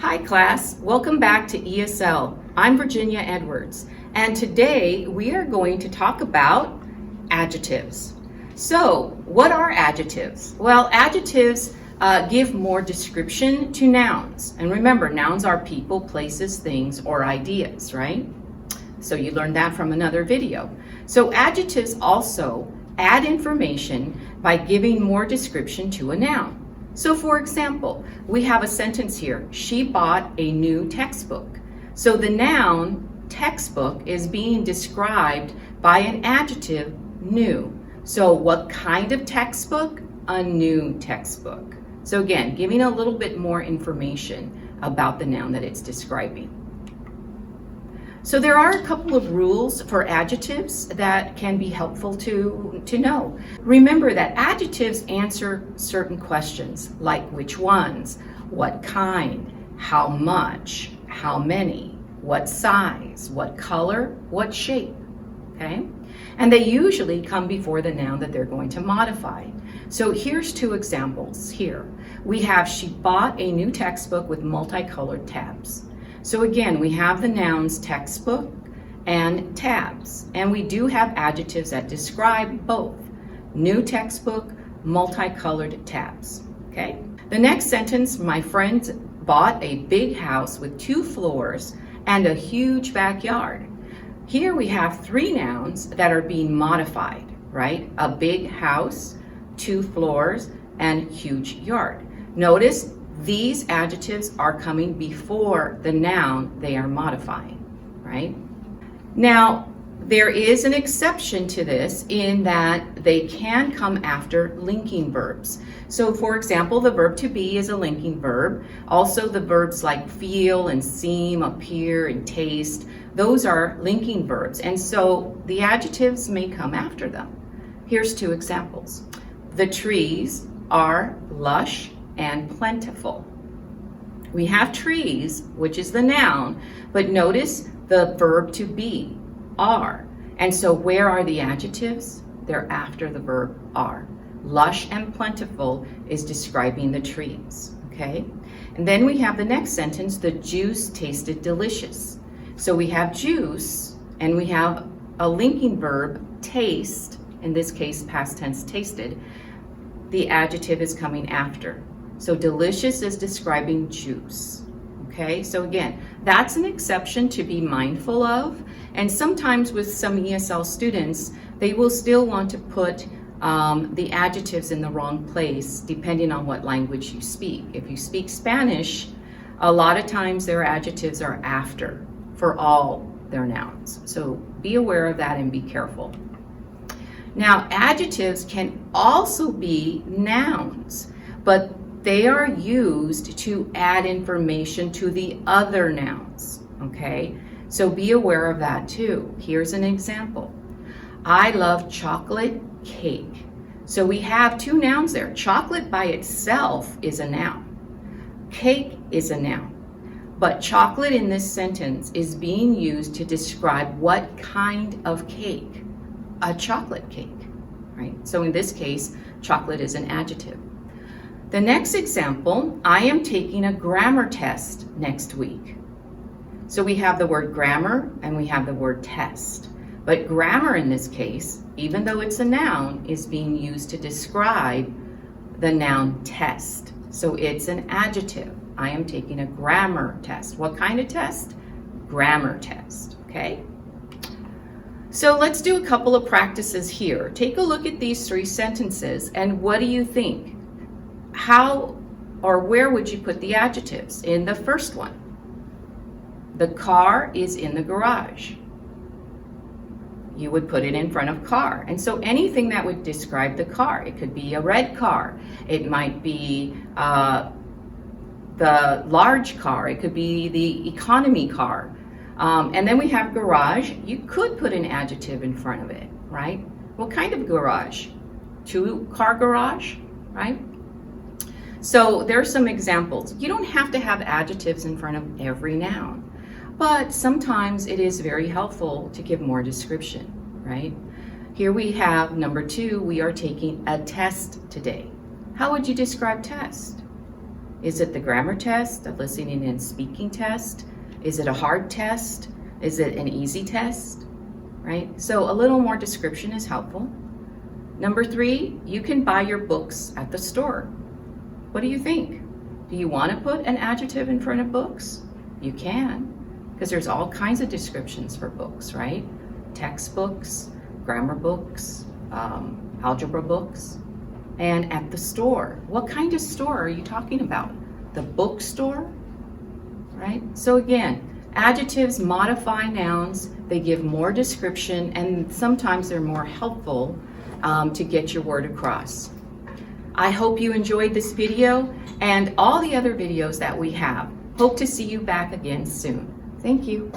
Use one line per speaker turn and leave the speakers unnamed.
Hi class, welcome back to ESL. I'm Virginia Edwards, and today we are going to talk about adjectives. So, what are adjectives? Well, adjectives give more description to nouns. And remember, nouns are people, places, things, or ideas, right? So you learned that from another video. So adjectives also add information by giving more description to a noun. So for example, we have a sentence here, she bought a new textbook. So the noun textbook is being described by an adjective, new. So what kind of textbook? A new textbook. So again, giving a little bit more information about the noun that it's describing. So there are a couple of rules for adjectives that can be helpful to know. Remember that adjectives answer certain questions, like which ones, what kind, how much, how many, what size, what color, what shape, okay? And they usually come before the noun that they're going to modify. So here's two examples here. We have, she bought a new textbook with multicolored tabs. So again, we have the nouns textbook and tabs, and we do have adjectives that describe both. New textbook, multicolored tabs, okay? The next sentence, my friend bought a big house with 2 floors and a huge backyard. Here we have 3 nouns that are being modified, right? A big house, 2 floors, and huge yard. Notice these adjectives are coming before the noun they are modifying, right? Now, there is an exception to this in that they can come after linking verbs. So for example, the verb to be is a linking verb. Also the verbs like feel and seem, appear and taste, those are linking verbs. And so the adjectives may come after them. Here's 2 examples. The trees are lush and plentiful. We have trees, which is the noun, but notice the verb to be, are. And so where are the adjectives? They're after the verb are. Lush and plentiful is describing the trees, okay? And then we have the next sentence, the juice tasted delicious. So we have juice, and we have a linking verb, taste, in this case past tense tasted. The adjective is coming after. So delicious is describing juice, okay? So again, that's an exception to be mindful of. And sometimes with some ESL students, they will still want to put the adjectives in the wrong place depending on what language you speak. If you speak Spanish, a lot of times their adjectives are after for all their nouns. So be aware of that and be careful. Now, adjectives can also be nouns, but they are used to add information to the other nouns, okay? So be aware of that too. Here's an example. I love chocolate cake. So we have 2 nouns there. Chocolate by itself is a noun. Cake is a noun. But chocolate in this sentence is being used to describe what kind of cake? A chocolate cake, right? So in this case, chocolate is an adjective. The next example, I am taking a grammar test next week. So we have the word grammar and we have the word test. But grammar in this case, even though it's a noun, is being used to describe the noun test. So it's an adjective. I am taking a grammar test. What kind of test? Grammar test, okay? So let's do a couple of practices here. Take a look at these 3 sentences and what do you think? How or where would you put the adjectives? In the first one, the car is in the garage. You would put it in front of car. And so anything that would describe the car, it could be a red car, it might be the large car, it could be the economy car. And then we have garage. You could put an adjective in front of it, right? What kind of garage? 2-car garage, right? So there are some examples. You don't have to have adjectives in front of every noun, but sometimes it is very helpful to give more description, right? Here we have number 2, we are taking a test today. How would you describe test? Is it the grammar test, the listening and speaking test? Is it a hard test? Is it an easy test? Right? So a little more description is helpful. Number 3, you can buy your books at the store. What do you think? Do you want to put an adjective in front of books? You can, because there's all kinds of descriptions for books, right? Textbooks, grammar books, algebra books. And at the store, what kind of store are you talking about? The bookstore, right? So again, adjectives modify nouns, they give more description, and sometimes they're more helpful to get your word across. I hope you enjoyed this video and all the other videos that we have. Hope to see you back again soon. Thank you.